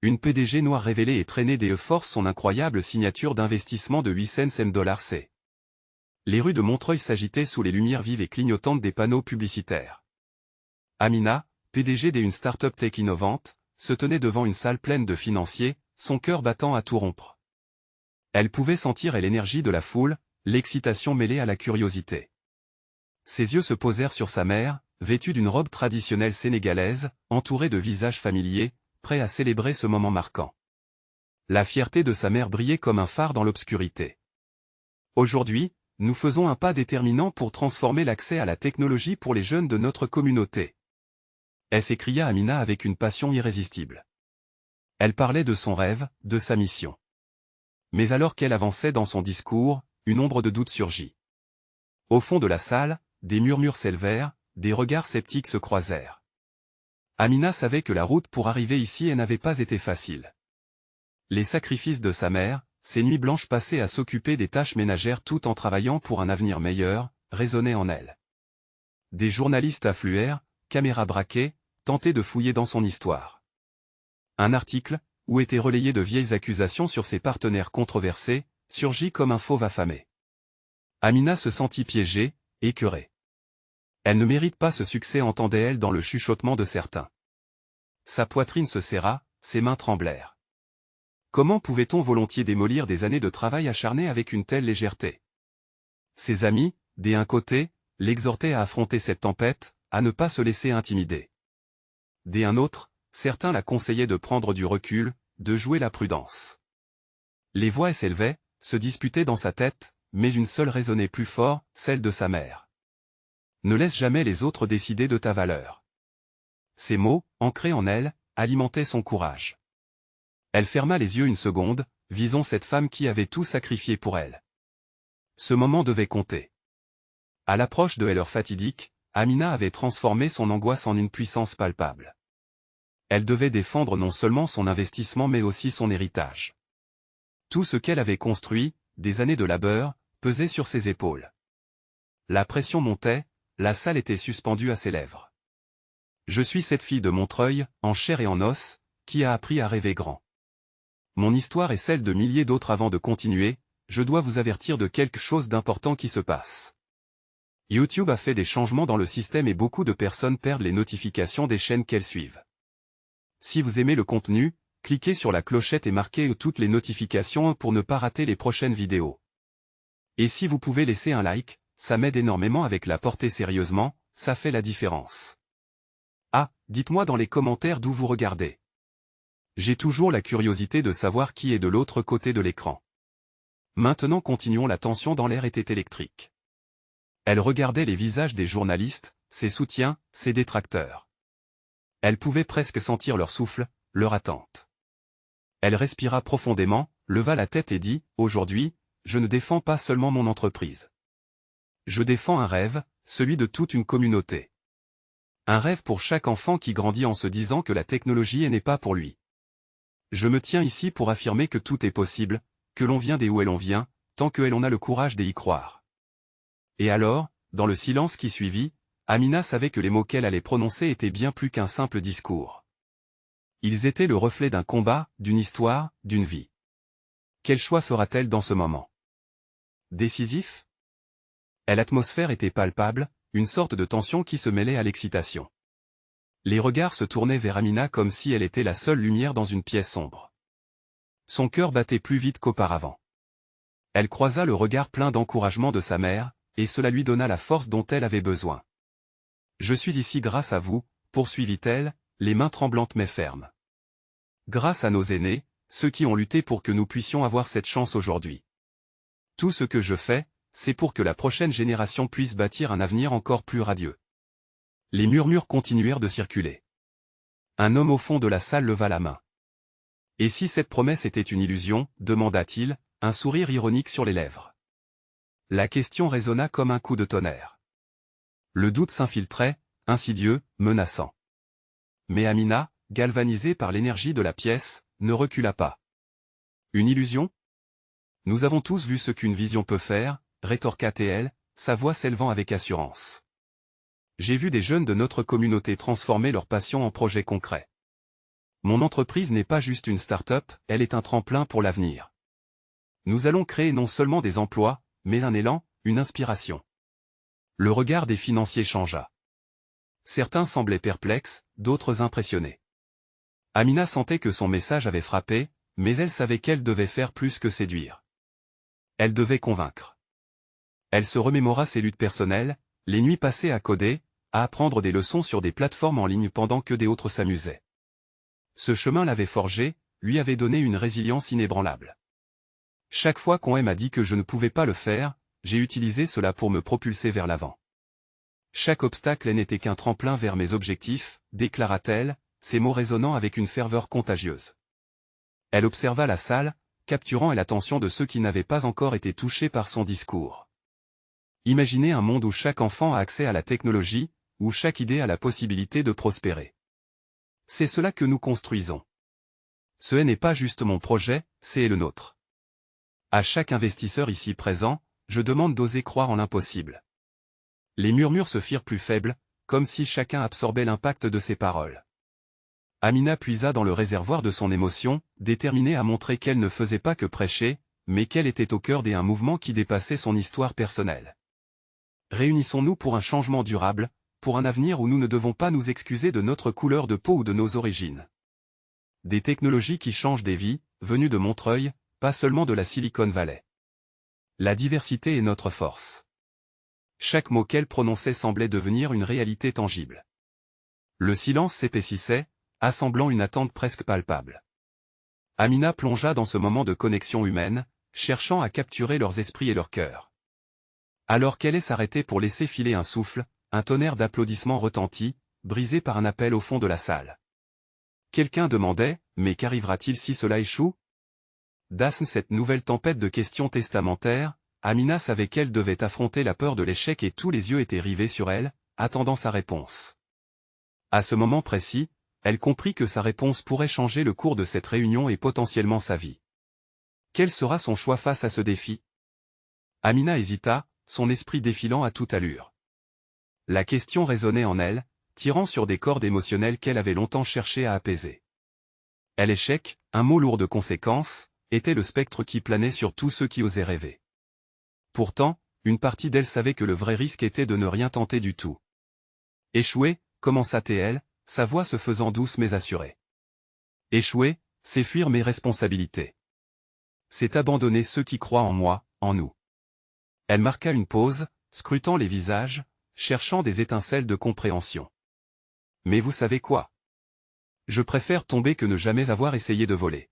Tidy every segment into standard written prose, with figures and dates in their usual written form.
Une PDG noire révélée et traînée des force son incroyable signature d'investissement de 800 $. Les rues de Montreuil s'agitaient sous les lumières vives et clignotantes des panneaux publicitaires. Amina, PDG d'une start-up tech innovante, se tenait devant une salle pleine de financiers, son cœur battant à tout rompre. Elle pouvait sentir l'énergie de la foule, l'excitation mêlée à la curiosité. Ses yeux se posèrent sur sa mère, vêtue d'une robe traditionnelle sénégalaise, entourée de visages familiers, prêts à célébrer ce moment marquant. La fierté de sa mère brillait comme un phare dans l'obscurité. Aujourd'hui, nous faisons un pas déterminant pour transformer l'accès à la technologie pour les jeunes de notre communauté. S'écria Amina avec une passion irrésistible. Elle parlait de son rêve, de sa mission. Mais alors qu'elle avançait dans son discours, une ombre de doute surgit. Au fond de la salle, des murmures s'élevèrent, des regards sceptiques se croisèrent. Amina savait que la route pour arriver ici n'avait pas été facile. Les sacrifices de sa mère, ses nuits blanches passées à s'occuper des tâches ménagères tout en travaillant pour un avenir meilleur, résonnaient en elle. Des journalistes affluèrent, caméras braquées, tentaient de fouiller dans son histoire. Un article, où étaient relayées de vieilles accusations sur ses partenaires controversés, surgit comme un fauve affamé. Amina se sentit piégée, écœurée. Elle ne mérite pas ce succès, entendait-elle dans le chuchotement de certains. Sa poitrine se serra, ses mains tremblèrent. Comment pouvait-on volontiers démolir des années de travail acharné avec une telle légèreté? Ses amis, d'un côté, l'exhortaient à affronter cette tempête, à ne pas se laisser intimider. D'un autre, certains la conseillaient de prendre du recul, de jouer la prudence. Les voix s'élevaient, se disputaient dans sa tête, mais une seule résonnait plus fort, celle de sa mère. Ne laisse jamais les autres décider de ta valeur. Ces mots, ancrés en elle, alimentaient son courage. Elle ferma les yeux une seconde, visant cette femme qui avait tout sacrifié pour elle. Ce moment devait compter. À l'approche de l'heure fatidique, Amina avait transformé son angoisse en une puissance palpable. Elle devait défendre non seulement son investissement mais aussi son héritage. Tout ce qu'elle avait construit, des années de labeur, pesait sur ses épaules. La pression montait, la salle était suspendue à ses lèvres. Je suis cette fille de Montreuil, en chair et en os, qui a appris à rêver grand. Mon histoire est celle de milliers d'autres. Avant de continuer, je dois vous avertir de quelque chose d'important qui se passe. YouTube a fait des changements dans le système et beaucoup de personnes perdent les notifications des chaînes qu'elles suivent. Si vous aimez le contenu, cliquez sur la clochette et marquez toutes les notifications pour ne pas rater les prochaines vidéos. Et si vous pouvez laisser un like, ça m'aide énormément avec la portée. Sérieusement, ça fait la différence. Ah, dites-moi dans les commentaires d'où vous regardez. J'ai toujours la curiosité de savoir qui est de l'autre côté de l'écran. Maintenant continuons. La tension dans l'air était électrique. Elle regardait les visages des journalistes, ses soutiens, ses détracteurs. Elle pouvait presque sentir leur souffle, leur attente. Elle respira profondément, leva la tête et dit, « Aujourd'hui, je ne défends pas seulement mon entreprise. Je défends un rêve, celui de toute une communauté. Un rêve pour chaque enfant qui grandit en se disant que la technologie n'est pas pour lui. Je me tiens ici pour affirmer que tout est possible, que l'on vient d'où l'on vient, tant que l'on a le courage d'y croire. » Et alors, dans le silence qui suivit, Amina savait que les mots qu'elle allait prononcer étaient bien plus qu'un simple discours. Ils étaient le reflet d'un combat, d'une histoire, d'une vie. Quel choix fera-t-elle dans ce moment? Décisif? L'atmosphère était palpable, une sorte de tension qui se mêlait à l'excitation. Les regards se tournaient vers Amina comme si elle était la seule lumière dans une pièce sombre. Son cœur battait plus vite qu'auparavant. Elle croisa le regard plein d'encouragement de sa mère, et cela lui donna la force dont elle avait besoin. « Je suis ici grâce à vous, » poursuivit-elle, les mains tremblantes mais fermes. « Grâce à nos aînés, ceux qui ont lutté pour que nous puissions avoir cette chance aujourd'hui. Tout ce que je fais, c'est pour que la prochaine génération puisse bâtir un avenir encore plus radieux. » Les murmures continuèrent de circuler. Un homme au fond de la salle leva la main. « Et si cette promesse était une illusion ?» demanda-t-il, un sourire ironique sur les lèvres. La question résonna comme un coup de tonnerre. Le doute s'infiltrait, insidieux, menaçant. Mais Amina, galvanisée par l'énergie de la pièce, ne recula pas. Une illusion? Nous avons tous vu ce qu'une vision peut faire, rétorqua-t-elle, sa voix s'élevant avec assurance. J'ai vu des jeunes de notre communauté transformer leur passion en projet concret. Mon entreprise n'est pas juste une start-up, elle est un tremplin pour l'avenir. Nous allons créer non seulement des emplois, mais un élan, une inspiration. Le regard des financiers changea. Certains semblaient perplexes, d'autres impressionnés. Amina sentait que son message avait frappé, mais elle savait qu'elle devait faire plus que séduire. Elle devait convaincre. Elle se remémora ses luttes personnelles, les nuits passées à coder, à apprendre des leçons sur des plateformes en ligne pendant que des autres s'amusaient. Ce chemin l'avait forgée, lui avait donné une résilience inébranlable. Chaque fois qu'on m'a dit que je ne pouvais pas le faire, j'ai utilisé cela pour me propulser vers l'avant. Chaque obstacle n'était qu'un tremplin vers mes objectifs, déclara-t-elle, ses mots résonnant avec une ferveur contagieuse. Elle observa la salle, capturant l'attention de ceux qui n'avaient pas encore été touchés par son discours. Imaginez un monde où chaque enfant a accès à la technologie, où chaque idée a la possibilité de prospérer. C'est cela que nous construisons. Ce n'est pas juste mon projet, c'est le nôtre. À chaque investisseur ici présent, je demande d'oser croire en l'impossible. Les murmures se firent plus faibles, comme si chacun absorbait l'impact de ses paroles. Amina puisa dans le réservoir de son émotion, déterminée à montrer qu'elle ne faisait pas que prêcher, mais qu'elle était au cœur d'un mouvement qui dépassait son histoire personnelle. Réunissons-nous pour un changement durable, pour un avenir où nous ne devons pas nous excuser de notre couleur de peau ou de nos origines. Des technologies qui changent des vies, venues de Montreuil, pas seulement de la Silicon Valley. La diversité est notre force. Chaque mot qu'elle prononçait semblait devenir une réalité tangible. Le silence s'épaississait, assemblant une attente presque palpable. Amina plongea dans ce moment de connexion humaine, cherchant à capturer leurs esprits et leurs cœurs. Alors qu'elle s'arrêtait pour laisser filer un souffle, un tonnerre d'applaudissements retentit, brisé par un appel au fond de la salle. Quelqu'un demandait, mais qu'arrivera-t-il si cela échoue? Dans cette nouvelle tempête de questions testamentaires, Amina savait qu'elle devait affronter la peur de l'échec et tous les yeux étaient rivés sur elle, attendant sa réponse. À ce moment précis, elle comprit que sa réponse pourrait changer le cours de cette réunion et potentiellement sa vie. Quel sera son choix face à ce défi? Amina hésita, son esprit défilant à toute allure. La question résonnait en elle, tirant sur des cordes émotionnelles qu'elle avait longtemps cherché à apaiser. L'échec, un mot lourd de conséquences, était le spectre qui planait sur tous ceux qui osaient rêver. Pourtant, une partie d'elle savait que le vrai risque était de ne rien tenter du tout. Échouer, commença-t-elle, sa voix se faisant douce mais assurée. Échouer, c'est fuir mes responsabilités. C'est abandonner ceux qui croient en moi, en nous. Elle marqua une pause, scrutant les visages, cherchant des étincelles de compréhension. Mais vous savez quoi? Je préfère tomber que ne jamais avoir essayé de voler.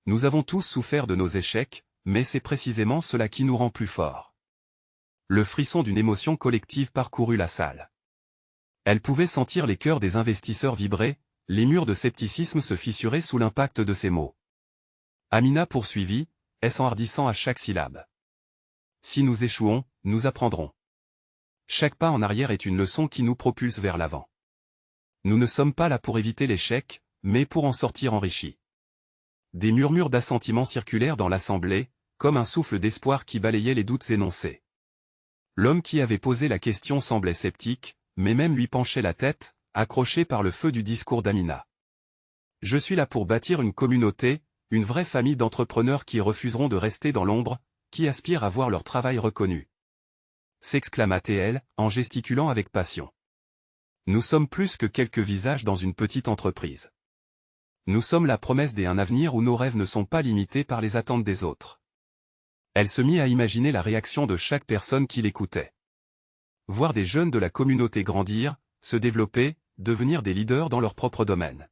Nous avons tous souffert de nos échecs, mais c'est précisément cela qui nous rend plus forts. Le frisson d'une émotion collective parcourut la salle. Elle pouvait sentir les cœurs des investisseurs vibrer, les murs de scepticisme se fissurer sous l'impact de ces mots. Amina poursuivit, s'enhardissant à chaque syllabe. Si nous échouons, nous apprendrons. Chaque pas en arrière est une leçon qui nous propulse vers l'avant. Nous ne sommes pas là pour éviter l'échec, mais pour en sortir enrichis. Des murmures d'assentiment circulèrent dans l'assemblée, comme un souffle d'espoir qui balayait les doutes énoncés. L'homme qui avait posé la question semblait sceptique, mais même lui penchait la tête, accroché par le feu du discours d'Amina. Je suis là pour bâtir une communauté, une vraie famille d'entrepreneurs qui refuseront de rester dans l'ombre, qui aspirent à voir leur travail reconnu. S'exclama-t-elle, en gesticulant avec passion. Nous sommes plus que quelques visages dans une petite entreprise. Nous sommes la promesse d'un avenir où nos rêves ne sont pas limités par les attentes des autres. Elle se mit à imaginer la réaction de chaque personne qui l'écoutait. Voir des jeunes de la communauté grandir, se développer, devenir des leaders dans leur propre domaine.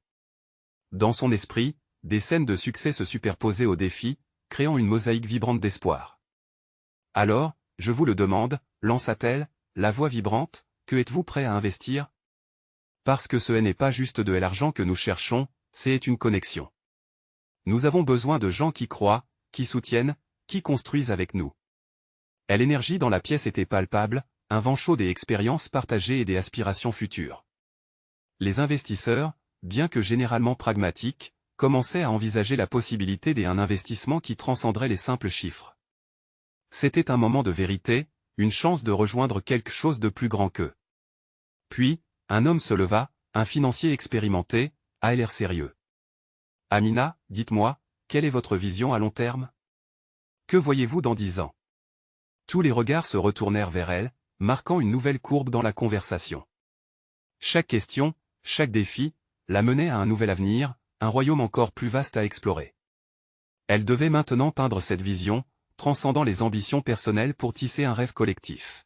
Dans son esprit, des scènes de succès se superposaient aux défis, créant une mosaïque vibrante d'espoir. Alors, je vous le demande, lança-t-elle, la voix vibrante, que êtes-vous prêt à investir? Parce que ce n'est pas juste de l'argent que nous cherchons, c'est une connexion. Nous avons besoin de gens qui croient, qui soutiennent, qui construisent avec nous. L'énergie dans la pièce était palpable, un vent chaud des expériences partagées et des aspirations futures. Les investisseurs, bien que généralement pragmatiques, commençaient à envisager la possibilité d'un investissement qui transcenderait les simples chiffres. C'était un moment de vérité, une chance de rejoindre quelque chose de plus grand qu'eux. Puis, un homme se leva, un financier expérimenté, à l'air sérieux. Amina, dites-moi, quelle est votre vision à long terme? Que voyez-vous dans 10 ans? Tous les regards se retournèrent vers elle, marquant une nouvelle courbe dans la conversation. Chaque question, chaque défi, la menait à un nouvel avenir, un royaume encore plus vaste à explorer. Elle devait maintenant peindre cette vision, transcendant les ambitions personnelles pour tisser un rêve collectif.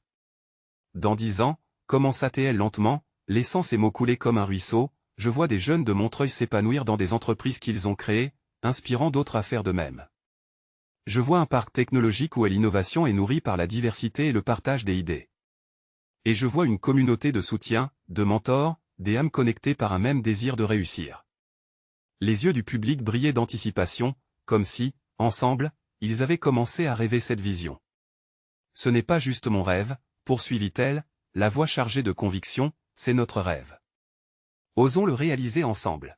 Dans 10 ans, commença-t-elle lentement, laissant ses mots couler comme un ruisseau, je vois des jeunes de Montreuil s'épanouir dans des entreprises qu'ils ont créées, inspirant d'autres à faire de même. Je vois un parc technologique où l'innovation est nourrie par la diversité et le partage des idées. Et je vois une communauté de soutien, de mentors, des âmes connectées par un même désir de réussir. Les yeux du public brillaient d'anticipation, comme si, ensemble, ils avaient commencé à rêver cette vision. Ce n'est pas juste mon rêve, poursuivit-elle, la voix chargée de conviction, c'est notre rêve. Osons le réaliser ensemble.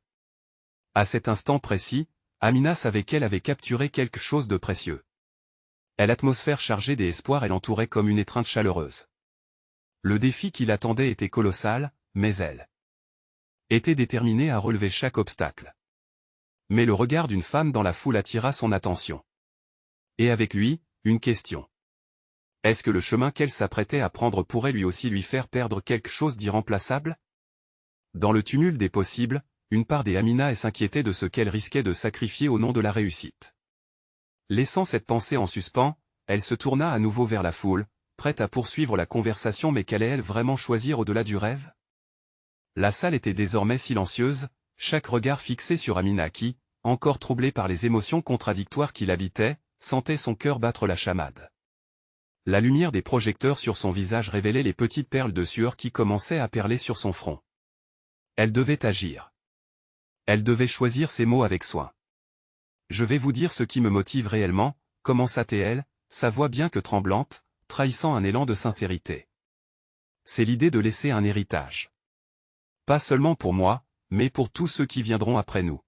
À cet instant précis, Amina savait qu'elle avait capturé quelque chose de précieux. L'atmosphère chargée d'espoir l'entourait comme une étreinte chaleureuse. Le défi qui l'attendait était colossal, mais elle était déterminée à relever chaque obstacle. Mais le regard d'une femme dans la foule attira son attention. Et avec lui, une question. Est-ce que le chemin qu'elle s'apprêtait à prendre pourrait lui aussi lui faire perdre quelque chose d'irremplaçable? Dans le tumulte des possibles, une part d'Amina s'inquiétait de ce qu'elle risquait de sacrifier au nom de la réussite. Laissant cette pensée en suspens, elle se tourna à nouveau vers la foule, prête à poursuivre la conversation, mais qu'allait-elle vraiment choisir au-delà du rêve? La salle était désormais silencieuse, chaque regard fixé sur Amina qui, encore troublée par les émotions contradictoires qui l'habitaient, sentait son cœur battre la chamade. La lumière des projecteurs sur son visage révélait les petites perles de sueur qui commençaient à perler sur son front. Elle devait agir. Elle devait choisir ses mots avec soin. Je vais vous dire ce qui me motive réellement, commença-t-elle, sa voix bien que tremblante, trahissant un élan de sincérité. C'est l'idée de laisser un héritage. Pas seulement pour moi, mais pour tous ceux qui viendront après nous.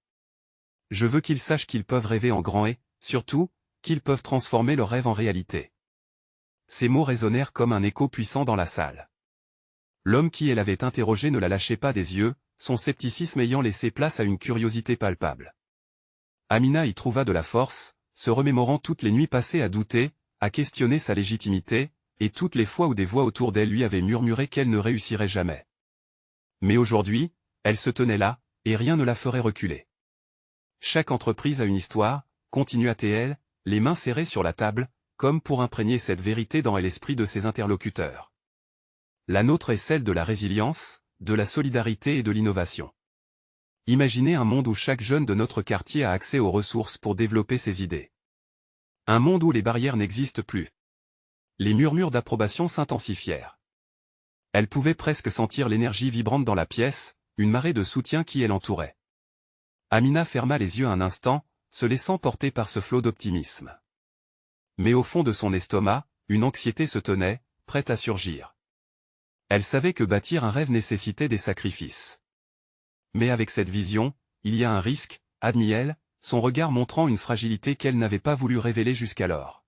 Je veux qu'ils sachent qu'ils peuvent rêver en grand et, surtout, qu'ils peuvent transformer leurs rêves en réalité. Ces mots résonnèrent comme un écho puissant dans la salle. L'homme qui elle avait interrogé ne la lâchait pas des yeux, son scepticisme ayant laissé place à une curiosité palpable. Amina y trouva de la force, se remémorant toutes les nuits passées à douter, à questionner sa légitimité, et toutes les fois où des voix autour d'elle lui avaient murmuré qu'elle ne réussirait jamais. Mais aujourd'hui, elle se tenait là, et rien ne la ferait reculer. Chaque entreprise a une histoire, continua-t-elle, les mains serrées sur la table, comme pour imprégner cette vérité dans l'esprit de ses interlocuteurs. La nôtre est celle de la résilience, de la solidarité et de l'innovation. Imaginez un monde où chaque jeune de notre quartier a accès aux ressources pour développer ses idées. Un monde où les barrières n'existent plus. Les murmures d'approbation s'intensifièrent. Elle pouvait presque sentir l'énergie vibrante dans la pièce, une marée de soutien qui l'entourait. Amina ferma les yeux un instant, se laissant porter par ce flot d'optimisme. Mais au fond de son estomac, une anxiété se tenait, prête à surgir. Elle savait que bâtir un rêve nécessitait des sacrifices. Mais avec cette vision, il y a un risque, admit-elle, son regard montrant une fragilité qu'elle n'avait pas voulu révéler jusqu'alors.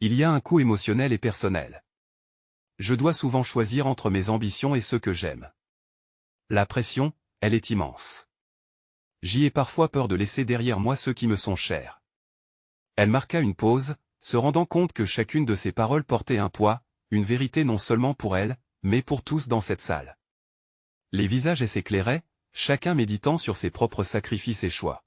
Il y a un coût émotionnel et personnel. Je dois souvent choisir entre mes ambitions et ceux que j'aime. La pression, elle est immense. J'y ai parfois peur de laisser derrière moi ceux qui me sont chers. Elle marqua une pause, se rendant compte que chacune de ses paroles portait un poids, une vérité non seulement pour elle, mais pour tous dans cette salle. Les visages s'éclairaient, chacun méditant sur ses propres sacrifices et choix.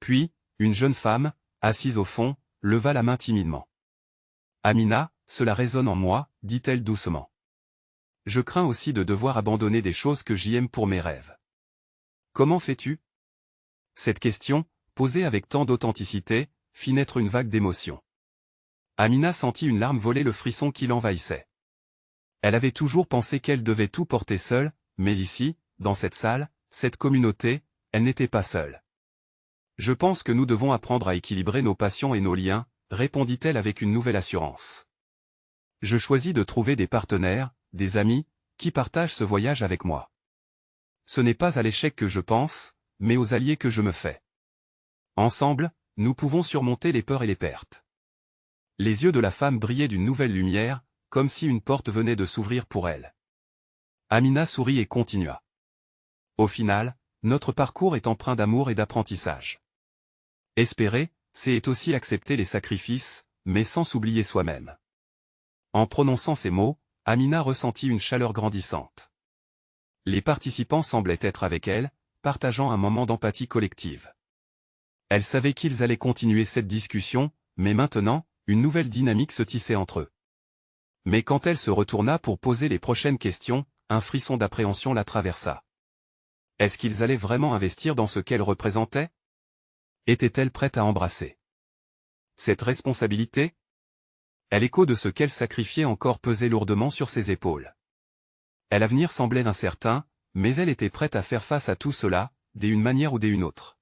Puis, une jeune femme, assise au fond, leva la main timidement. « Amina, cela résonne en moi, dit-elle doucement. Je crains aussi de devoir abandonner des choses que j'aime pour mes rêves. Comment fais-tu » Cette question, posée avec tant d'authenticité, fit naître une vague d'émotion. Amina sentit une larme voler le frisson qui l'envahissait. Elle avait toujours pensé qu'elle devait tout porter seule, mais ici, dans cette salle, cette communauté, elle n'était pas seule. Je pense que nous devons apprendre à équilibrer nos passions et nos liens, répondit-elle avec une nouvelle assurance. Je choisis de trouver des partenaires, des amis, qui partagent ce voyage avec moi. Ce n'est pas à l'échec que je pense, mais aux alliés que je me fais. Ensemble, nous pouvons surmonter les peurs et les pertes. Les yeux de la femme brillaient d'une nouvelle lumière, comme si une porte venait de s'ouvrir pour elle. Amina sourit et continua. Au final, notre parcours est empreint d'amour et d'apprentissage. Espérer, c'est aussi accepter les sacrifices, mais sans s'oublier soi-même. En prononçant ces mots, Amina ressentit une chaleur grandissante. Les participants semblaient être avec elle, partageant un moment d'empathie collective. Elle savait qu'ils allaient continuer cette discussion, mais maintenant, une nouvelle dynamique se tissait entre eux. Mais quand elle se retourna pour poser les prochaines questions, un frisson d'appréhension la traversa. Est-ce qu'ils allaient vraiment investir dans ce qu'elle représentait? Était-elle prête à embrasser cette responsabilité? L'écho de ce qu'elle sacrifiait encore pesait lourdement sur ses épaules. L'avenir semblait incertain, mais elle était prête à faire face à tout cela, d'une manière ou d'une autre.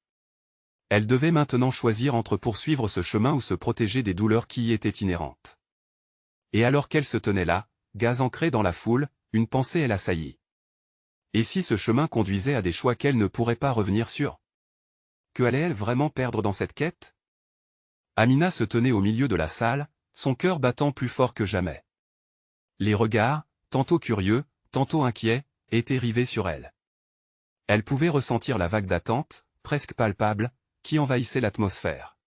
Elle devait maintenant choisir entre poursuivre ce chemin ou se protéger des douleurs qui y étaient inhérentes. Et alors qu'elle se tenait là, gaz ancré dans la foule, une pensée l'assaillit. Et si ce chemin conduisait à des choix qu'elle ne pourrait pas revenir sur? Que allait-elle vraiment perdre dans cette quête? Amina se tenait au milieu de la salle, son cœur battant plus fort que jamais. Les regards, tantôt curieux, tantôt inquiets, étaient rivés sur elle. Elle pouvait ressentir la vague d'attente, presque palpable, qui envahissait l'atmosphère.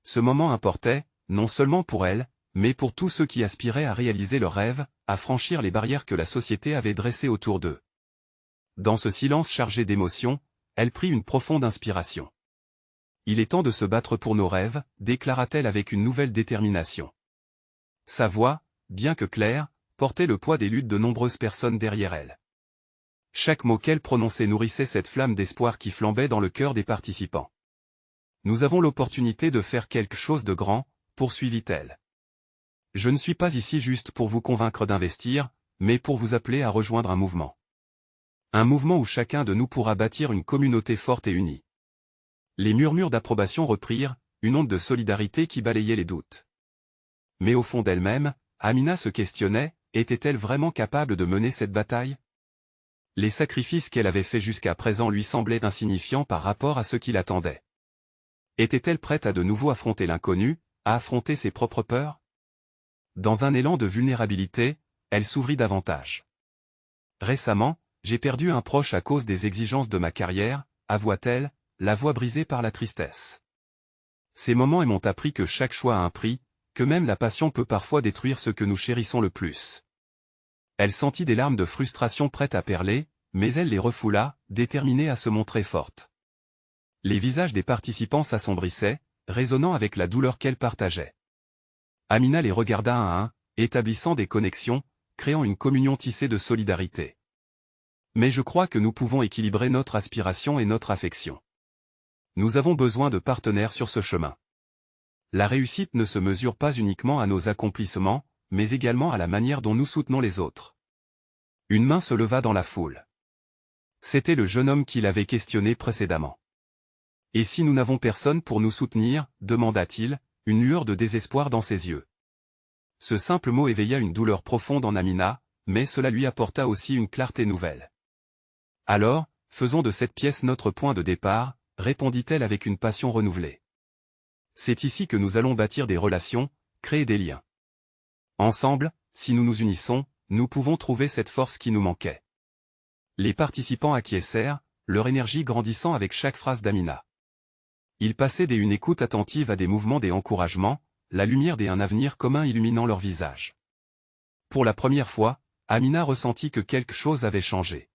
Ce moment importait, non seulement pour elle, mais pour tous ceux qui aspiraient à réaliser leurs rêves, à franchir les barrières que la société avait dressées autour d'eux. Dans ce silence chargé d'émotions, elle prit une profonde inspiration. Il est temps de se battre pour nos rêves, déclara-t-elle avec une nouvelle détermination. Sa voix, bien que claire, portait le poids des luttes de nombreuses personnes derrière elle. Chaque mot qu'elle prononçait nourrissait cette flamme d'espoir qui flambait dans le cœur des participants. Nous avons l'opportunité de faire quelque chose de grand, poursuivit-elle. Je ne suis pas ici juste pour vous convaincre d'investir, mais pour vous appeler à rejoindre un mouvement. Un mouvement où chacun de nous pourra bâtir une communauté forte et unie. Les murmures d'approbation reprirent, une onde de solidarité qui balayait les doutes. Mais au fond d'elle-même, Amina se questionnait, était-elle vraiment capable de mener cette bataille? Les sacrifices qu'elle avait faits jusqu'à présent lui semblaient insignifiants par rapport à ce qui l'attendait. Était-elle prête à de nouveau affronter l'inconnu, à affronter ses propres peurs? Dans un élan de vulnérabilité, elle s'ouvrit davantage. Récemment, j'ai perdu un proche à cause des exigences de ma carrière, avoua-t-elle, la voix brisée par la tristesse. Ces moments m'ont appris que chaque choix a un prix, que même la passion peut parfois détruire ce que nous chérissons le plus. Elle sentit des larmes de frustration prêtes à perler, mais elle les refoula, déterminée à se montrer forte. Les visages des participants s'assombrissaient, résonnant avec la douleur qu'elle partageait. Amina les regarda un à un, établissant des connexions, créant une communion tissée de solidarité. Mais je crois que nous pouvons équilibrer notre aspiration et notre affection. Nous avons besoin de partenaires sur ce chemin. La réussite ne se mesure pas uniquement à nos accomplissements, mais également à la manière dont nous soutenons les autres. Une main se leva dans la foule. C'était le jeune homme qui l'avait questionné précédemment. Et si nous n'avons personne pour nous soutenir, demanda-t-il, une lueur de désespoir dans ses yeux. Ce simple mot éveilla une douleur profonde en Amina, mais cela lui apporta aussi une clarté nouvelle. Alors, faisons de cette pièce notre point de départ, répondit-elle avec une passion renouvelée. C'est ici que nous allons bâtir des relations, créer des liens. Ensemble, si nous nous unissons, nous pouvons trouver cette force qui nous manquait. Les participants acquiescèrent, leur énergie grandissant avec chaque phrase d'Amina. Ils passaient d'une écoute attentive à des mouvements des encouragements, la lumière d'un avenir commun illuminant leurs visages. Pour la première fois, Amina ressentit que quelque chose avait changé.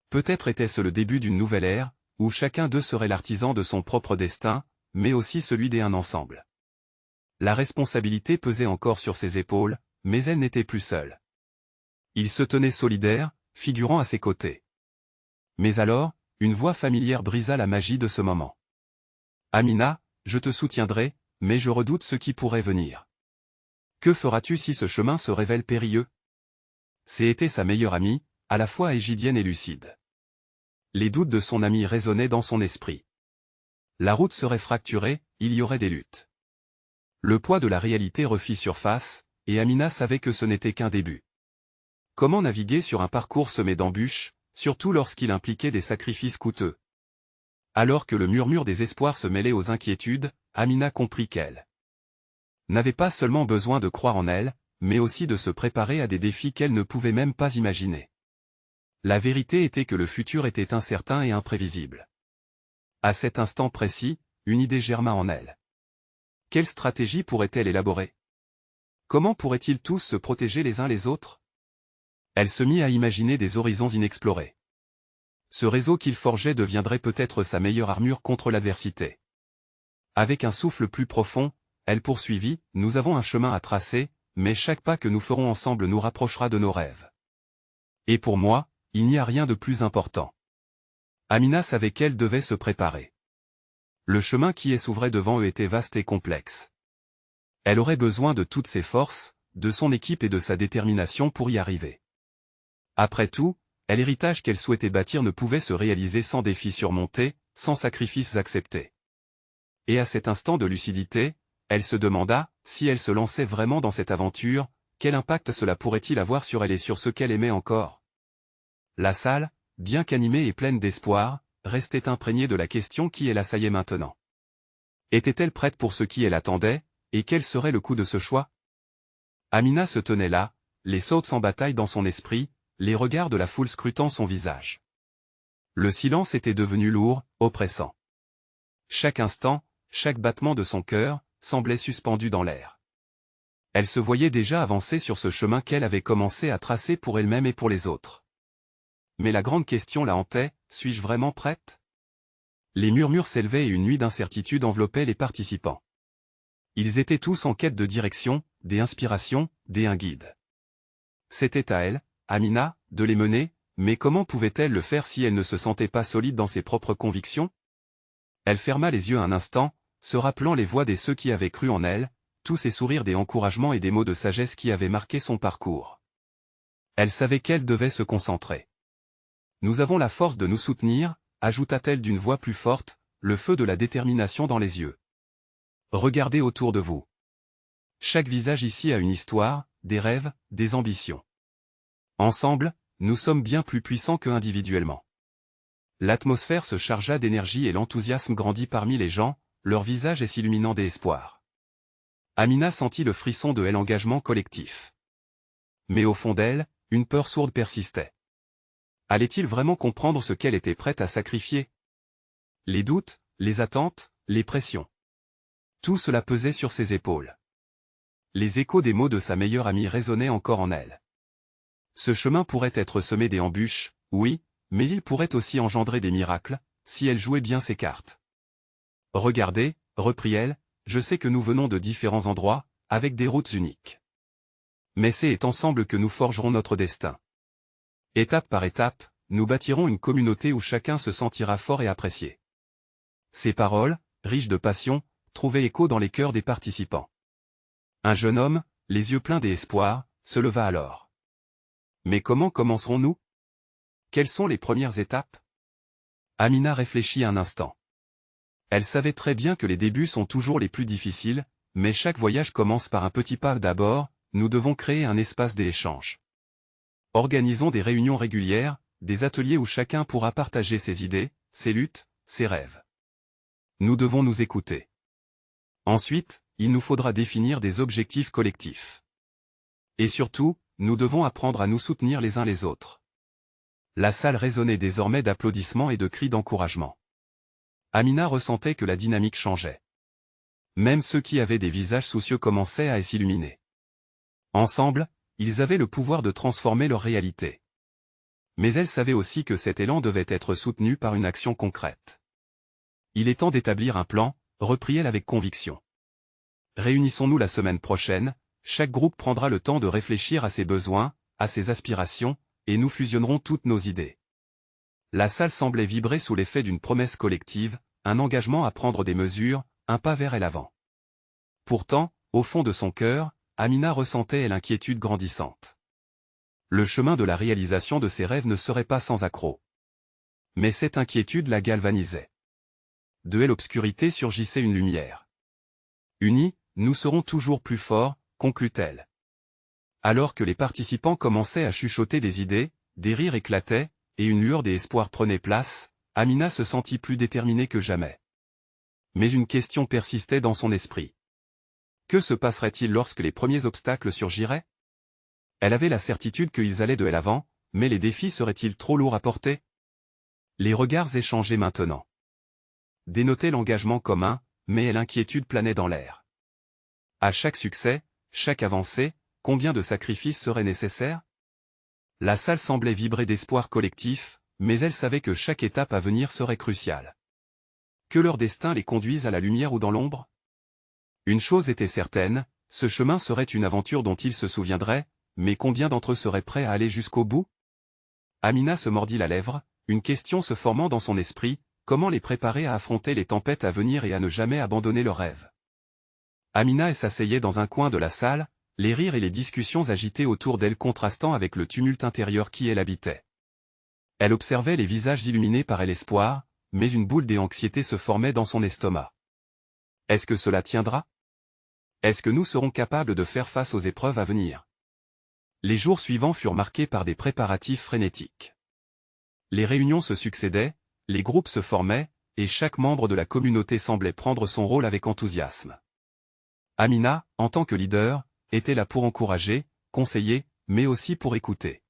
Peut-être était-ce le début d'une nouvelle ère, où chacun d'eux serait l'artisan de son propre destin, mais aussi celui d'un ensemble. La responsabilité pesait encore sur ses épaules, mais elle n'était plus seule. Il se tenait solidaire, figurant à ses côtés. Mais alors, une voix familière brisa la magie de ce moment. « Amina, je te soutiendrai, mais je redoute ce qui pourrait venir. Que feras-tu si ce chemin se révèle périlleux ?» C'était sa meilleure amie, à la fois égidienne et lucide. Les doutes de son amie résonnaient dans son esprit. La route serait fracturée, il y aurait des luttes. Le poids de la réalité refit surface, et Amina savait que ce n'était qu'un début. Comment naviguer sur un parcours semé d'embûches, surtout lorsqu'il impliquait des sacrifices coûteux? Alors que le murmure des espoirs se mêlait aux inquiétudes, Amina comprit qu'elle n'avait pas seulement besoin de croire en elle, mais aussi de se préparer à des défis qu'elle ne pouvait même pas imaginer. La vérité était que le futur était incertain et imprévisible. À cet instant précis, une idée germa en elle. Quelle stratégie pourrait-elle élaborer? Comment pourraient-ils tous se protéger les uns les autres? Elle se mit à imaginer des horizons inexplorés. Ce réseau qu'il forgeait deviendrait peut-être sa meilleure armure contre l'adversité. Avec un souffle plus profond, elle poursuivit, « Nous avons un chemin à tracer, mais chaque pas que nous ferons ensemble nous rapprochera de nos rêves. Et pour moi, il n'y a rien de plus important. » Amina savait qu'elle devait se préparer. Le chemin qui s'ouvrait devant eux était vaste et complexe. Elle aurait besoin de toutes ses forces, de son équipe et de sa détermination pour y arriver. Après tout, l'héritage qu'elle souhaitait bâtir ne pouvait se réaliser sans défis surmontés, sans sacrifices acceptés. Et à cet instant de lucidité, elle se demanda, si elle se lançait vraiment dans cette aventure, quel impact cela pourrait-il avoir sur elle et sur ceux qu'elle aimait encore? La salle, bien qu'animée et pleine d'espoir, restait imprégnée de la question qui l'assaillait maintenant. Était-elle prête pour ce qui l'attendait, et quel serait le coût de ce choix? Amina se tenait là, les sautes en bataille dans son esprit, les regards de la foule scrutant son visage. Le silence était devenu lourd, oppressant. Chaque instant, chaque battement de son cœur, semblait suspendu dans l'air. Elle se voyait déjà avancer sur ce chemin qu'elle avait commencé à tracer pour elle-même et pour les autres. Mais la grande question la hantait, suis-je vraiment prête? Les murmures s'élevaient et une nuit d'incertitude enveloppait les participants. Ils étaient tous en quête de direction, d'inspiration, d'un guide. C'était à elle, Amina, de les mener, mais comment pouvait-elle le faire si elle ne se sentait pas solide dans ses propres convictions? Elle ferma les yeux un instant, se rappelant les voix de ceux qui avaient cru en elle, tous ces sourires des encouragements et des mots de sagesse qui avaient marqué son parcours. Elle savait qu'elle devait se concentrer. Nous avons la force de nous soutenir, ajouta-t-elle d'une voix plus forte, le feu de la détermination dans les yeux. Regardez autour de vous. Chaque visage ici a une histoire, des rêves, des ambitions. Ensemble, nous sommes bien plus puissants que individuellement. L'atmosphère se chargea d'énergie et l'enthousiasme grandit parmi les gens, leurs visages s'illuminant d'espoir. Amina sentit le frisson de l'engagement collectif. Mais au fond d'elle, une peur sourde persistait. Allait-il vraiment comprendre ce qu'elle était prête à sacrifier? Les doutes, les attentes, les pressions. Tout cela pesait sur ses épaules. Les échos des mots de sa meilleure amie résonnaient encore en elle. Ce chemin pourrait être semé d'embûches, oui, mais il pourrait aussi engendrer des miracles, si elle jouait bien ses cartes. Regardez, reprit-elle, je sais que nous venons de différents endroits, avec des routes uniques. Mais c'est ensemble que nous forgerons notre destin. Étape par étape, nous bâtirons une communauté où chacun se sentira fort et apprécié. Ces paroles, riches de passion, trouvaient écho dans les cœurs des participants. Un jeune homme, les yeux pleins d'espoir, se leva alors. Mais comment commencerons-nous? Quelles sont les premières étapes? Amina réfléchit un instant. Elle savait très bien que les débuts sont toujours les plus difficiles, mais chaque voyage commence par un petit pas d'abord, nous devons créer un espace d'échange. Organisons des réunions régulières, des ateliers où chacun pourra partager ses idées, ses luttes, ses rêves. Nous devons nous écouter. Ensuite, il nous faudra définir des objectifs collectifs. Et surtout, nous devons apprendre à nous soutenir les uns les autres. La salle résonnait désormais d'applaudissements et de cris d'encouragement. Amina ressentait que la dynamique changeait. Même ceux qui avaient des visages soucieux commençaient à s'illuminer. Ensemble, ils avaient le pouvoir de transformer leur réalité. Mais elle savait aussi que cet élan devait être soutenu par une action concrète. Il est temps d'établir un plan, reprit-elle avec conviction. Réunissons-nous la semaine prochaine, chaque groupe prendra le temps de réfléchir à ses besoins, à ses aspirations, et nous fusionnerons toutes nos idées. La salle semblait vibrer sous l'effet d'une promesse collective, un engagement à prendre des mesures, un pas vers l'avant. Pourtant, au fond de son cœur, Amina ressentait l'inquiétude grandissante. Le chemin de la réalisation de ses rêves ne serait pas sans accroc. Mais cette inquiétude la galvanisait. De l'obscurité surgissait une lumière. Unis, nous serons toujours plus forts, conclut-elle. Alors que les participants commençaient à chuchoter des idées, des rires éclataient, et une lueur d'espoir prenait place, Amina se sentit plus déterminée que jamais. Mais une question persistait dans son esprit. Que se passerait-il lorsque les premiers obstacles surgiraient? Elle avait la certitude qu'ils allaient de l'avant, mais les défis seraient-ils trop lourds à porter? Les regards échangés maintenant dénotaient l'engagement commun, mais l'inquiétude planait dans l'air. À chaque succès, chaque avancée, combien de sacrifices seraient nécessaires? La salle semblait vibrer d'espoir collectif, mais elle savait que chaque étape à venir serait cruciale. Que leur destin les conduise à la lumière ou dans l'ombre? Une chose était certaine, ce chemin serait une aventure dont ils se souviendraient, mais combien d'entre eux seraient prêts à aller jusqu'au bout? Amina se mordit la lèvre, une question se formant dans son esprit, comment les préparer à affronter les tempêtes à venir et à ne jamais abandonner leurs rêves? Amina s'asseyait dans un coin de la salle, les rires et les discussions agitées autour d'elle contrastant avec le tumulte intérieur qui elle habitait. Elle observait les visages illuminés par l'espoir, mais une boule d'anxiété se formait dans son estomac. Est-ce que cela tiendra? Est-ce que nous serons capables de faire face aux épreuves à venir? Les jours suivants furent marqués par des préparatifs frénétiques. Les réunions se succédaient, les groupes se formaient, et chaque membre de la communauté semblait prendre son rôle avec enthousiasme. Amina, en tant que leader, était là pour encourager, conseiller, mais aussi pour écouter.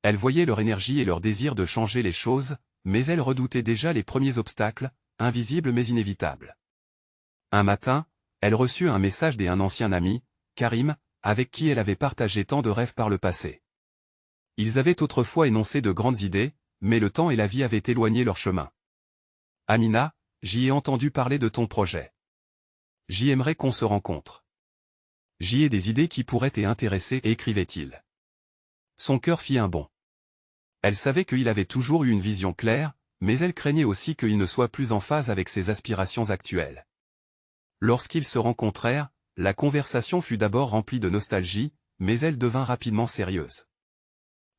Elle voyait leur énergie et leur désir de changer les choses, mais elle redoutait déjà les premiers obstacles, invisibles mais inévitables. Un matin, elle reçut un message d'un ancien ami, Karim, avec qui elle avait partagé tant de rêves par le passé. Ils avaient autrefois énoncé de grandes idées, mais le temps et la vie avaient éloigné leur chemin. Amina, j'y ai entendu parler de ton projet. J'y aimerais qu'on se rencontre. J'y ai des idées qui pourraient t'intéresser, écrivait-il. Son cœur fit un bond. Elle savait qu'il avait toujours eu une vision claire, mais elle craignait aussi qu'il ne soit plus en phase avec ses aspirations actuelles. Lorsqu'ils se rencontrèrent, la conversation fut d'abord remplie de nostalgie, mais elle devint rapidement sérieuse.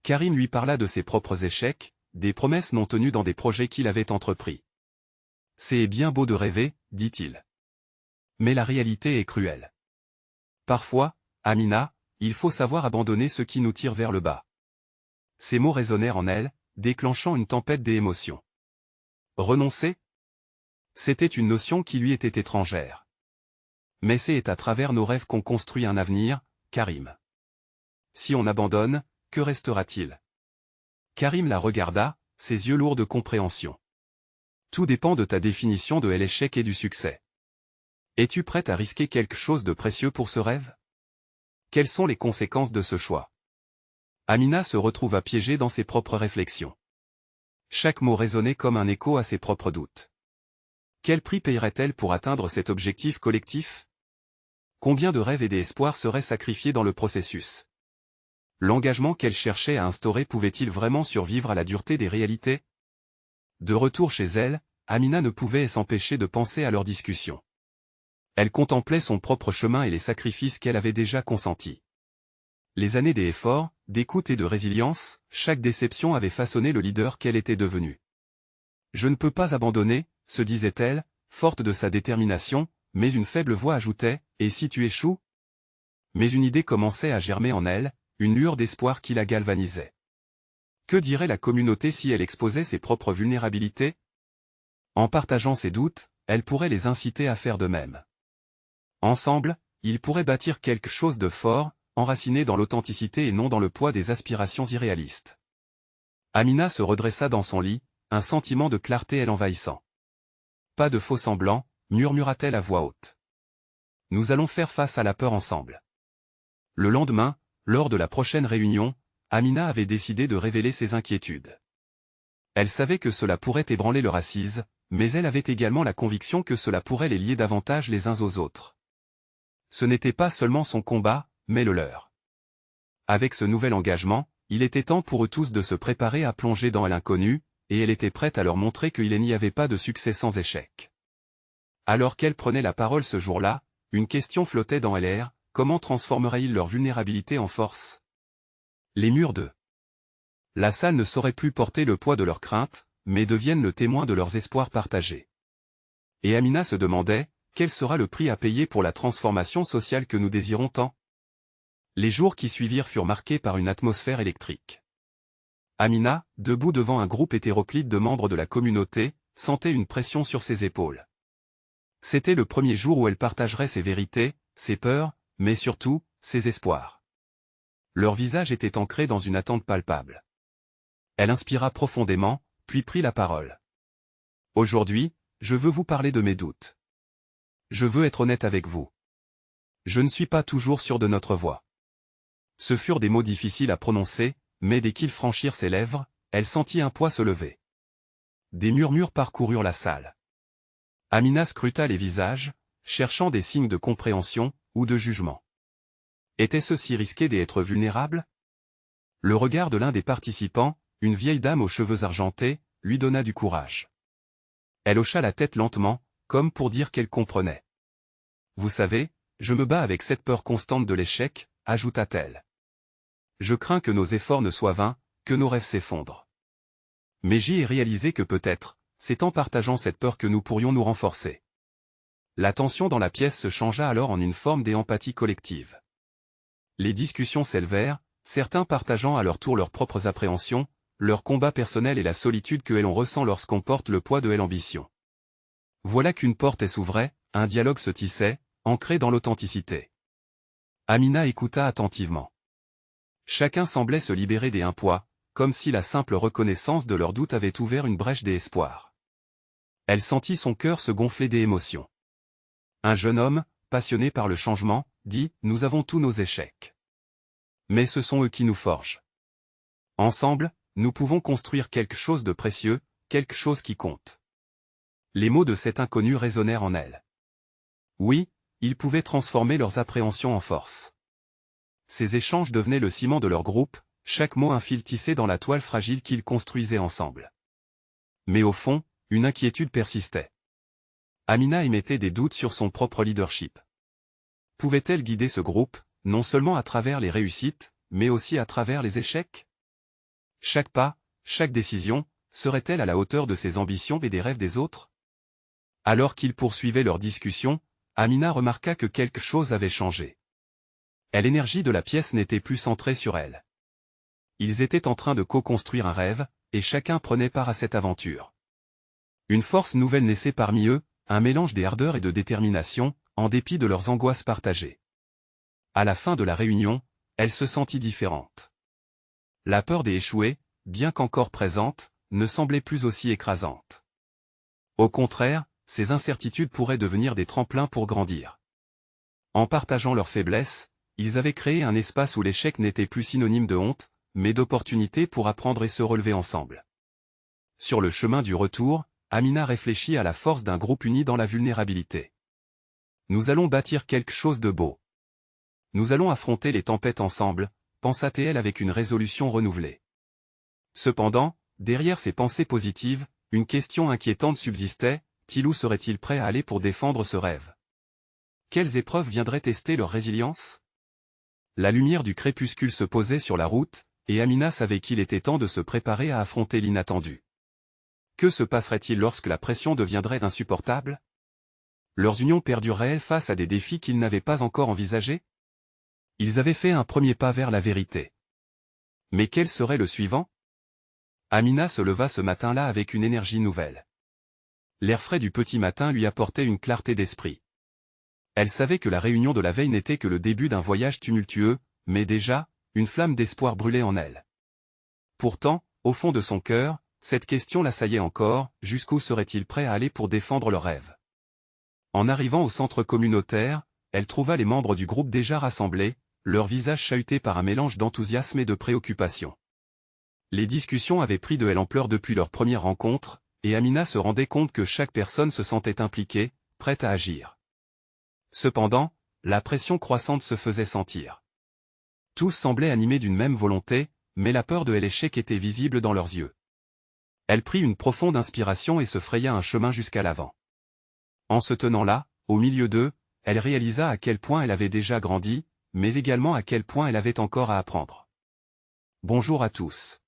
Karim lui parla de ses propres échecs, des promesses non tenues dans des projets qu'il avait entrepris. « C'est bien beau de rêver, dit-il. Mais la réalité est cruelle. Parfois, Amina, il faut savoir abandonner ce qui nous tire vers le bas. » Ces mots résonnèrent en elle, déclenchant une tempête d'émotions. Renoncer? C'était une notion qui lui était étrangère. Mais c'est à travers nos rêves qu'on construit un avenir, Karim. Si on abandonne, que restera-t-il? Karim la regarda, ses yeux lourds de compréhension. Tout dépend de ta définition de l'échec et du succès. Es-tu prête à risquer quelque chose de précieux pour ce rêve? Quelles sont les conséquences de ce choix? Amina se retrouva piégée dans ses propres réflexions. Chaque mot résonnait comme un écho à ses propres doutes. Quel prix payerait-elle pour atteindre cet objectif collectif? Combien de rêves et d'espoirs seraient sacrifiés dans le processus? L'engagement qu'elle cherchait à instaurer pouvait-il vraiment survivre à la dureté des réalités? De retour chez elle, Amina ne pouvait s'empêcher de penser à leur discussion. Elle contemplait son propre chemin et les sacrifices qu'elle avait déjà consentis. Les années d'efforts, d'écoute et de résilience, chaque déception avait façonné le leader qu'elle était devenue. Je ne peux pas abandonner, se disait-elle, forte de sa détermination, mais une faible voix ajoutait, et si tu échoues? Mais une idée commençait à germer en elle, une lueur d'espoir qui la galvanisait. Que dirait la communauté si elle exposait ses propres vulnérabilités? En partageant ses doutes, elle pourrait les inciter à faire de même. Ensemble, ils pourraient bâtir quelque chose de fort, enraciné dans l'authenticité et non dans le poids des aspirations irréalistes. Amina se redressa dans son lit, un sentiment de clarté l'envahissant. Pas de faux semblants, murmura-t-elle à voix haute. Nous allons faire face à la peur ensemble. Le lendemain, lors de la prochaine réunion, Amina avait décidé de révéler ses inquiétudes. Elle savait que cela pourrait ébranler leur assise, mais elle avait également la conviction que cela pourrait les lier davantage les uns aux autres. Ce n'était pas seulement son combat, mais le leur. Avec ce nouvel engagement, il était temps pour eux tous de se préparer à plonger dans l'inconnu, et elle était prête à leur montrer qu'il n'y avait pas de succès sans échec. Alors qu'elle prenait la parole ce jour-là, une question flottait dans l'air, comment transformerait-il leur vulnérabilité en force? Les murs de la salle ne sauraient plus porter le poids de leurs craintes, mais deviennent le témoin de leurs espoirs partagés. Et Amina se demandait, quel sera le prix à payer pour la transformation sociale que nous désirons tant? Les jours qui suivirent furent marqués par une atmosphère électrique. Amina, debout devant un groupe hétéroclite de membres de la communauté, sentait une pression sur ses épaules. C'était le premier jour où elle partagerait ses vérités, ses peurs, mais surtout, ses espoirs. Leurs visages étaient ancrés dans une attente palpable. Elle inspira profondément, puis prit la parole. Aujourd'hui, je veux vous parler de mes doutes. Je veux être honnête avec vous. Je ne suis pas toujours sûr de notre voie. Ce furent des mots difficiles à prononcer, mais dès qu'ils franchirent ses lèvres, elle sentit un poids se lever. Des murmures parcoururent la salle. Amina scruta les visages, cherchant des signes de compréhension, ou de jugement. Était-ce si risqué d'être vulnérable? Le regard de l'un des participants, une vieille dame aux cheveux argentés, lui donna du courage. Elle hocha la tête lentement, comme pour dire qu'elle comprenait. Vous savez, je me bats avec cette peur constante de l'échec, ajouta-t-elle. Je crains que nos efforts ne soient vains, que nos rêves s'effondrent. Mais j'y ai réalisé que peut-être, c'est en partageant cette peur que nous pourrions nous renforcer. La tension dans la pièce se changea alors en une forme d'empathie collective. Les discussions s'élevèrent, certains partageant à leur tour leurs propres appréhensions, leurs combats personnels et la solitude que l'on ressent lorsqu'on porte le poids de l'ambition. Voilà qu'une porte s'ouvrait, un dialogue se tissait, ancré dans l'authenticité. Amina écouta attentivement. Chacun semblait se libérer des poids, comme si la simple reconnaissance de leurs doutes avait ouvert une brèche d'espoir. Elle sentit son cœur se gonfler d'émotion. Un jeune homme, passionné par le changement, dit « Nous avons tous nos échecs. Mais ce sont eux qui nous forgent. Ensemble, nous pouvons construire quelque chose de précieux, quelque chose qui compte. » Les mots de cet inconnu résonnèrent en elle. Oui, ils pouvaient transformer leurs appréhensions en force. Ces échanges devenaient le ciment de leur groupe, chaque mot un fil tissé dans la toile fragile qu'ils construisaient ensemble. Mais au fond, une inquiétude persistait. Amina émettait des doutes sur son propre leadership. Pouvait-elle guider ce groupe, non seulement à travers les réussites, mais aussi à travers les échecs? Chaque pas, chaque décision, serait-elle à la hauteur de ses ambitions et des rêves des autres? Alors qu'ils poursuivaient leur discussion, Amina remarqua que quelque chose avait changé. L'énergie de la pièce n'était plus centrée sur elle. Ils étaient en train de co-construire un rêve, et chacun prenait part à cette aventure. Une force nouvelle naissait parmi eux, un mélange d'ardeur et de détermination, en dépit de leurs angoisses partagées. À la fin de la réunion, elle se sentit différente. La peur d'échouer, bien qu'encore présente, ne semblait plus aussi écrasante. Au contraire, ces incertitudes pourraient devenir des tremplins pour grandir. En partageant leurs faiblesses, ils avaient créé un espace où l'échec n'était plus synonyme de honte, mais d'opportunité pour apprendre et se relever ensemble. Sur le chemin du retour, Amina réfléchit à la force d'un groupe uni dans la vulnérabilité. Nous allons bâtir quelque chose de beau. Nous allons affronter les tempêtes ensemble, pensa-t-elle avec une résolution renouvelée. Cependant, derrière ces pensées positives, une question inquiétante subsistait, Tilou serait-il prêt à aller pour défendre ce rêve? Quelles épreuves viendraient tester leur résilience? La lumière du crépuscule se posait sur la route, et Amina savait qu'il était temps de se préparer à affronter l'inattendu. Que se passerait-il lorsque la pression deviendrait insupportable? Leurs unions perdurerait-elles face à des défis qu'ils n'avaient pas encore envisagés? Ils avaient fait un premier pas vers la vérité. Mais quel serait le suivant? Amina se leva ce matin-là avec une énergie nouvelle. L'air frais du petit matin lui apportait une clarté d'esprit. Elle savait que la réunion de la veille n'était que le début d'un voyage tumultueux, mais déjà, une flamme d'espoir brûlait en elle. Pourtant, au fond de son cœur, cette question l'assaillait encore, jusqu'où serait-il prêt à aller pour défendre le rêve? En arrivant au centre communautaire, elle trouva les membres du groupe déjà rassemblés, leurs visages chahutés par un mélange d'enthousiasme et de préoccupation. Les discussions avaient pris de l'ampleur depuis leur première rencontre, et Amina se rendait compte que chaque personne se sentait impliquée, prête à agir. Cependant, la pression croissante se faisait sentir. Tous semblaient animés d'une même volonté, mais la peur de l'échec était visible dans leurs yeux. Elle prit une profonde inspiration et se fraya un chemin jusqu'à l'avant. En se tenant là, au milieu d'eux, elle réalisa à quel point elle avait déjà grandi, mais également à quel point elle avait encore à apprendre. Bonjour à tous.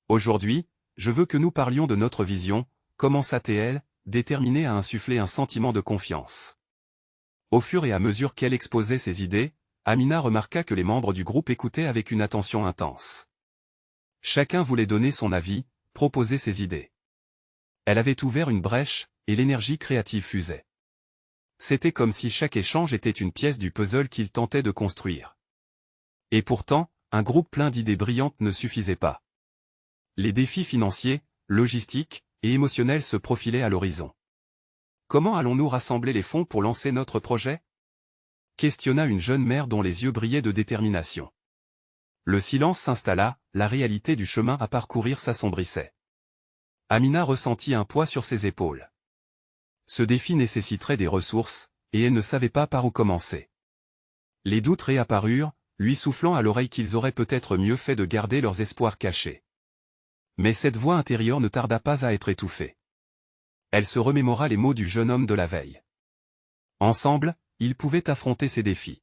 Aujourd'hui, je veux que nous parlions de notre vision, commença-t-elle, déterminée à insuffler un sentiment de confiance. Au fur et à mesure qu'elle exposait ses idées, Amina remarqua que les membres du groupe écoutaient avec une attention intense. Chacun voulait donner son avis, proposer ses idées. Elle avait ouvert une brèche, et l'énergie créative fusait. C'était comme si chaque échange était une pièce du puzzle qu'il tentait de construire. Et pourtant, un groupe plein d'idées brillantes ne suffisait pas. Les défis financiers, logistiques et émotionnels se profilaient à l'horizon. Comment allons-nous rassembler les fonds pour lancer notre projet? Questionna une jeune mère dont les yeux brillaient de détermination. Le silence s'installa, la réalité du chemin à parcourir s'assombrissait. Amina ressentit un poids sur ses épaules. Ce défi nécessiterait des ressources, et elle ne savait pas par où commencer. Les doutes réapparurent, lui soufflant à l'oreille qu'ils auraient peut-être mieux fait de garder leurs espoirs cachés. Mais cette voix intérieure ne tarda pas à être étouffée. Elle se remémora les mots du jeune homme de la veille. Ensemble, ils pouvaient affronter ces défis.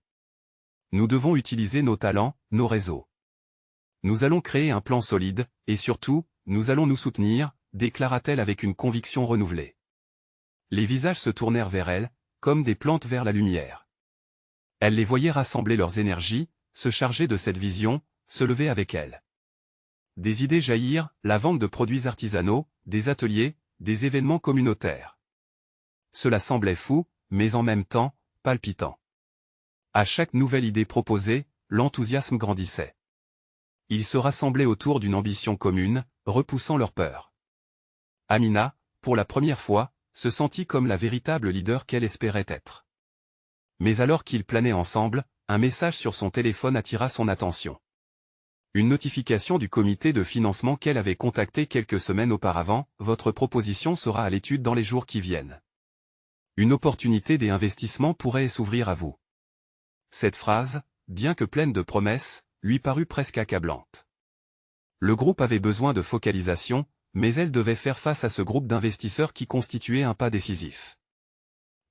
Nous devons utiliser nos talents, nos réseaux. Nous allons créer un plan solide, et surtout, nous allons nous soutenir, déclara-t-elle avec une conviction renouvelée. Les visages se tournèrent vers elle, comme des plantes vers la lumière. Elle les voyait rassembler leurs énergies, se charger de cette vision, se lever avec elle. Des idées jaillirent, la vente de produits artisanaux, des ateliers, des événements communautaires. Cela semblait fou, mais en même temps, palpitant. À chaque nouvelle idée proposée, l'enthousiasme grandissait. Ils se rassemblaient autour d'une ambition commune, repoussant leurs peurs. Amina, pour la première fois, se sentit comme la véritable leader qu'elle espérait être. Mais alors qu'ils planaient ensemble, un message sur son téléphone attira son attention. Une notification du comité de financement qu'elle avait contacté quelques semaines auparavant, « Votre proposition sera à l'étude dans les jours qui viennent. Une opportunité des investissements pourrait s'ouvrir à vous. » Cette phrase, bien que pleine de promesses, lui parut presque accablante. Le groupe avait besoin de focalisation, mais elle devait faire face à ce groupe d'investisseurs qui constituait un pas décisif.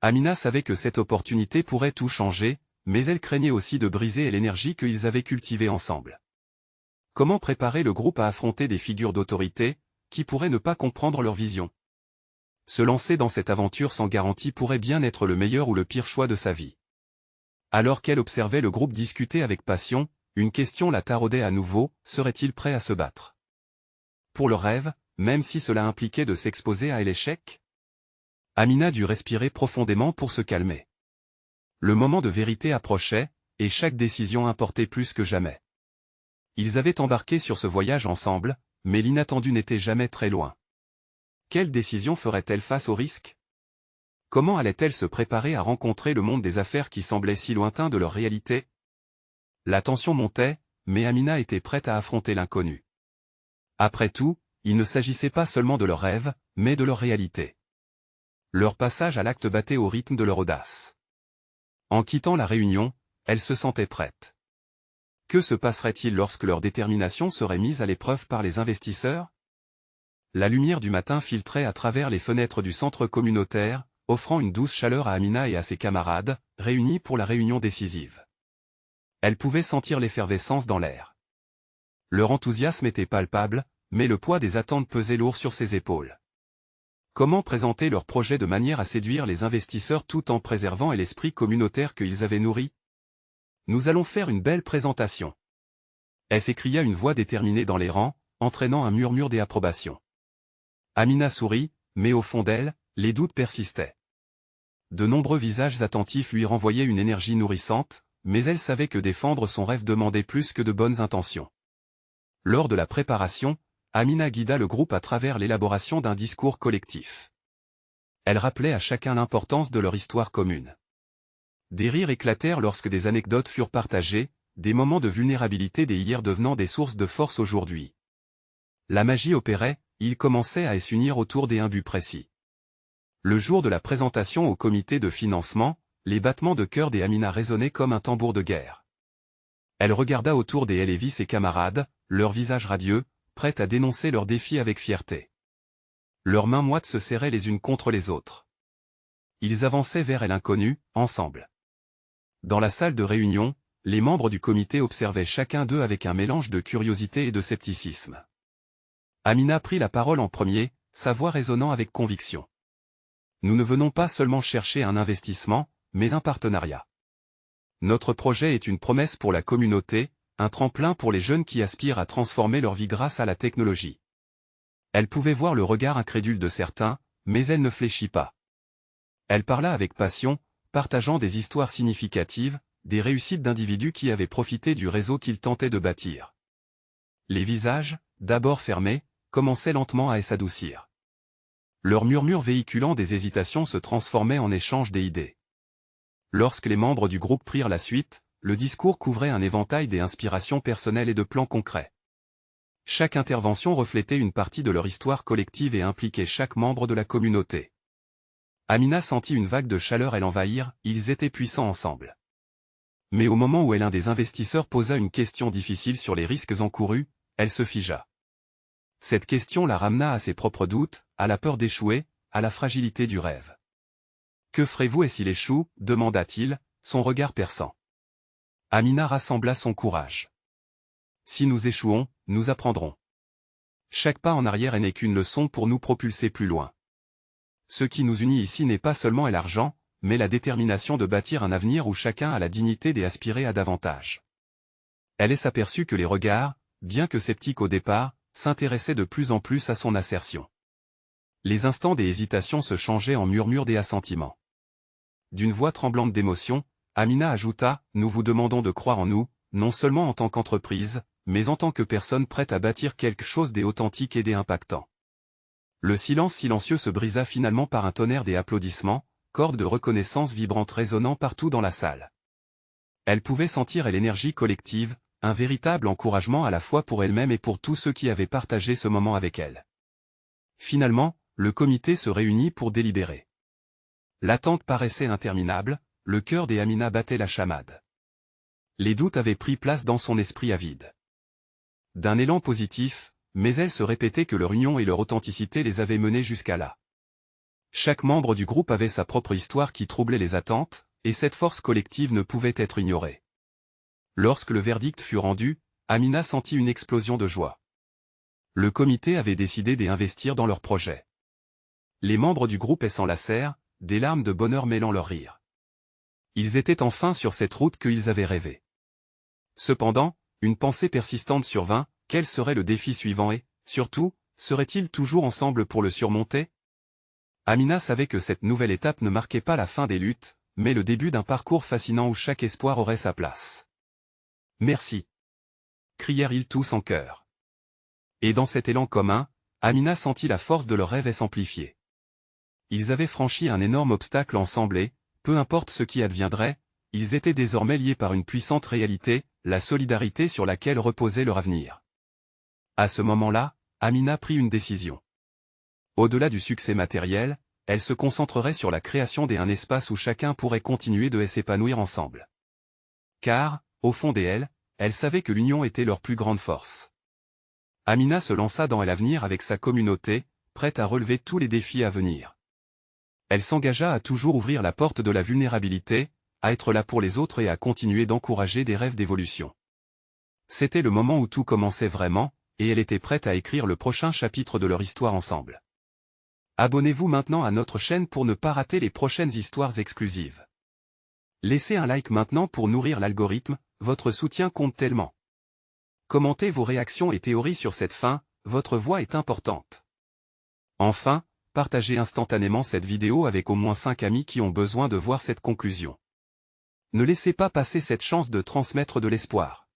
Amina savait que cette opportunité pourrait tout changer, mais elle craignait aussi de briser l'énergie qu'ils avaient cultivée ensemble. Comment préparer le groupe à affronter des figures d'autorité, qui pourraient ne pas comprendre leur vision? Se lancer dans cette aventure sans garantie pourrait bien être le meilleur ou le pire choix de sa vie. Alors qu'elle observait le groupe discuter avec passion, une question la taraudait à nouveau, serait-il prêt à se battre pour le rêve, même si cela impliquait de s'exposer à l'échec? Amina dut respirer profondément pour se calmer. Le moment de vérité approchait, et chaque décision importait plus que jamais. Ils avaient embarqué sur ce voyage ensemble, mais l'inattendu n'était jamais très loin. Quelle décision ferait-elle face au risque? Comment allait-elle se préparer à rencontrer le monde des affaires qui semblait si lointain de leur réalité? La tension montait, mais Amina était prête à affronter l'inconnu. Après tout, il ne s'agissait pas seulement de leurs rêves, mais de leur réalité. Leur passage à l'acte battait au rythme de leur audace. En quittant la réunion, elle se sentait prête. Que se passerait-il lorsque leur détermination serait mise à l'épreuve par les investisseurs? La lumière du matin filtrait à travers les fenêtres du centre communautaire, offrant une douce chaleur à Amina et à ses camarades, réunis pour la réunion décisive. Elle pouvait sentir l'effervescence dans l'air. Leur enthousiasme était palpable, mais le poids des attentes pesait lourd sur ses épaules. Comment présenter leur projet de manière à séduire les investisseurs tout en préservant l'esprit communautaire qu'ils avaient nourri? Nous allons faire une belle présentation. S'écria une voix déterminée dans les rangs, entraînant un murmure d'approbation. Amina sourit, mais au fond d'elle, les doutes persistaient. De nombreux visages attentifs lui renvoyaient une énergie nourrissante, mais elle savait que défendre son rêve demandait plus que de bonnes intentions. Lors de la préparation, Amina guida le groupe à travers l'élaboration d'un discours collectif. Elle rappelait à chacun l'importance de leur histoire commune. Des rires éclatèrent lorsque des anecdotes furent partagées, des moments de vulnérabilité des hier devenant des sources de force aujourd'hui. La magie opérait, ils commençaient à s'unir autour d'un but précis. Le jour de la présentation au comité de financement, les battements de cœur d'Amina résonnaient comme un tambour de guerre. Elle regarda autour d'elle et vit ses camarades, leurs visages radieux, prêts à dénoncer leurs défis avec fierté. Leurs mains moites se serraient les unes contre les autres. Ils avançaient vers l'inconnu, ensemble. Dans la salle de réunion, les membres du comité observaient chacun d'eux avec un mélange de curiosité et de scepticisme. Amina prit la parole en premier, sa voix résonnant avec conviction. Nous ne venons pas seulement chercher un investissement, mais un partenariat. Notre projet est une promesse pour la communauté, un tremplin pour les jeunes qui aspirent à transformer leur vie grâce à la technologie. Elle pouvait voir le regard incrédule de certains, mais elle ne fléchit pas. Elle parla avec passion, partageant des histoires significatives, des réussites d'individus qui avaient profité du réseau qu'ils tentaient de bâtir. Les visages, d'abord fermés, commençaient lentement à s'adoucir. Leur murmure véhiculant des hésitations se transformait en échange des idées. Lorsque les membres du groupe prirent la suite, le discours couvrait un éventail d'inspirations personnelles et de plans concrets. Chaque intervention reflétait une partie de leur histoire collective et impliquait chaque membre de la communauté. Amina sentit une vague de chaleur l'envahir, ils étaient puissants ensemble. Mais au moment où l'un des investisseurs posa une question difficile sur les risques encourus, elle se figea. Cette question la ramena à ses propres doutes, à la peur d'échouer, à la fragilité du rêve. « Que ferez-vous et s'il échoue » demanda-t-il, son regard perçant. Amina rassembla son courage. « Si nous échouons, nous apprendrons. Chaque pas en arrière n'est qu'une leçon pour nous propulser plus loin. Ce qui nous unit ici n'est pas seulement l'argent, mais la détermination de bâtir un avenir où chacun a la dignité d'aspirer à davantage. » Elle s'aperçut que les regards, bien que sceptiques au départ, s'intéressaient de plus en plus à son assertion. Les instants des hésitations se changeaient en murmures des assentiments. D'une voix tremblante d'émotion, Amina ajouta « Nous vous demandons de croire en nous, non seulement en tant qu'entreprise, mais en tant que personne prête à bâtir quelque chose d'authentique et d'impactant. » Le silence silencieux se brisa finalement par un tonnerre des applaudissements, corde de reconnaissance vibrante résonnant partout dans la salle. Elle pouvait sentir l'énergie collective, un véritable encouragement à la fois pour elle-même et pour tous ceux qui avaient partagé ce moment avec elle. Finalement, le comité se réunit pour délibérer. L'attente paraissait interminable, le cœur d'Amina battait la chamade. Les doutes avaient pris place dans son esprit avide. D'un élan positif, mais elle se répétait que leur union et leur authenticité les avaient menés jusqu'à là. Chaque membre du groupe avait sa propre histoire qui troublait les attentes, et cette force collective ne pouvait être ignorée. Lorsque le verdict fut rendu, Amina sentit une explosion de joie. Le comité avait décidé d'investir dans leur projet. Les membres du groupe s'enlacèrent, des larmes de bonheur mêlant leur rire. Ils étaient enfin sur cette route qu'ils avaient rêvée. Cependant, une pensée persistante survint, quel serait le défi suivant et, surtout, seraient-ils toujours ensemble pour le surmonter? Amina savait que cette nouvelle étape ne marquait pas la fin des luttes, mais le début d'un parcours fascinant où chaque espoir aurait sa place. « Merci » crièrent-ils tous en chœur. Et dans cet élan commun, Amina sentit la force de leur rêve s'amplifier. Ils avaient franchi un énorme obstacle ensemble et, peu importe ce qui adviendrait, ils étaient désormais liés par une puissante réalité, la solidarité sur laquelle reposait leur avenir. À ce moment-là, Amina prit une décision. Au-delà du succès matériel, elle se concentrerait sur la création d'un espace où chacun pourrait continuer de s'épanouir ensemble. Car, au fond d'elle, elle savait que l'union était leur plus grande force. Amina se lança dans l'avenir avec sa communauté, prête à relever tous les défis à venir. Elle s'engagea à toujours ouvrir la porte de la vulnérabilité, à être là pour les autres et à continuer d'encourager des rêves d'évolution. C'était le moment où tout commençait vraiment, et elle était prête à écrire le prochain chapitre de leur histoire ensemble. Abonnez-vous maintenant à notre chaîne pour ne pas rater les prochaines histoires exclusives. Laissez un like maintenant pour nourrir l'algorithme, votre soutien compte tellement. Commentez vos réactions et théories sur cette fin, votre voix est importante. Enfin, partagez instantanément cette vidéo avec au moins 5 amis qui ont besoin de voir cette conclusion. Ne laissez pas passer cette chance de transmettre de l'espoir.